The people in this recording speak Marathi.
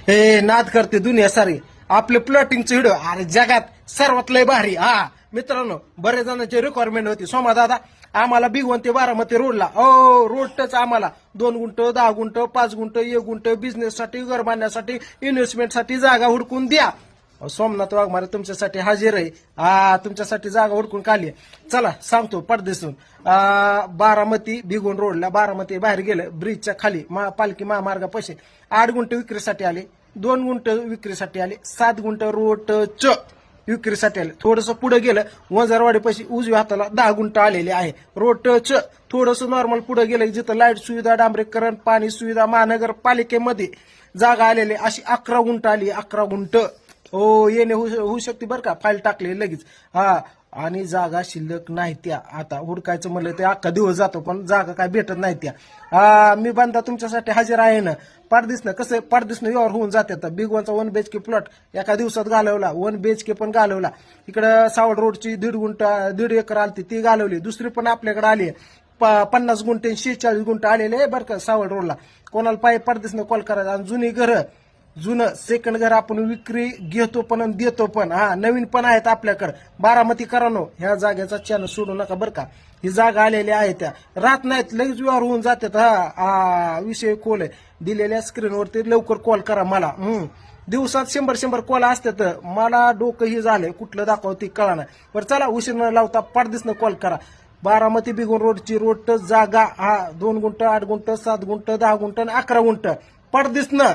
हे नाद करते दुनिया सारी आपले प्लॉटिंगचं व्हिडिओ अरे जगात सर्वात लय भारी. हा मित्रांनो, बरेच जणांची रिक्वायरमेंट होती. सोमा दादा आम्हाला बिगवण ते बारामती रोडला रोड टच आम्हाला 2 गुंठ 10 गुंठ 5 गुंठ 1 गुंठ बिझनेससाठी घर बांधण्यासाठी इन्व्हेस्टमेंटसाठी जागा हुडकून द्या. सोमनाथ वाघमारे तुमच्यासाठी हाजीर आहे. तुमच्यासाठी जागा हुडकून काढली. चला सांगतो परदेसून बारामती बिगवण रोडला बारामती बाहेर गेलं ब्रिजच्या खाली पालखी महामार्गापाशी 8 गुंठ विक्रीसाठी आले, 2 गुंठ विक्रीसाठी आले, 7 गुंठ रोडच विक्रीसाठी आले. थोडस पुढे गेलं वंजारवाडी पैसे उजव्या हाताला 10 गुंठ आलेले आहे रोड टच. थोडस नॉर्मल पुढे गेलं जिथं लाईट सुविधा डांबरीकरण पाणी सुविधा महानगरपालिकेमध्ये जागा आलेली अशी 11 गुंठ आली. 11 गुंठ येणे होऊ शकते बरं का. फाईल टाकले लगेच. आणि जागा शिल्लक नाही त्या. आता हुडकायचं म्हणलं ते अख्खा दिवस जातो पण जागा काय भेटत नाही त्या. मी बांधा तुमच्यासाठी हजर आहे ना. पारदिसनं कसं पारदिसनं व्यवहार होऊन जाते. बिगवनचा 1 BHK प्लॉट एका दिवसात घालवला. 1 BHK पण घालवला. इकडं सावड रोडची 1.5 एकर आलती ती घालवली. दुसरी पण आपल्याकडे आली 50 गुंठे 46 गुंठ आलेले बरं का सावड रोडला. कोणाला पाहिजे पारदिसनं कॉल करायचा. आणि जुनी घरं जुनं सेकंड घर आपण विक्री घेतो पण आणि देतो पण. नवीन पण आहेत आपल्याकडे. बारामती करानो ह्या जागेचा चॅनल सोडू नका बरं का. ही जागा आलेली आहे त्या राहत नाहीत लगेच व्यवहार होऊन जातात. विषय कॉल आहे दिलेल्या स्क्रीनवरती लवकर कॉल करा मला. दिवसात 100 कॉल असतात. मला डोकं ही झालंय कुठलं दाखव ती कळा नाही. बरं चला उशीर न लावता पारदिसनं कॉल करा. बारामती बिगोन रोडची रोड जागा 2 गुंठ 8 गुंठ 7 गुंठ 10 गुंठ आणि 11 गुंठ पडदिसनं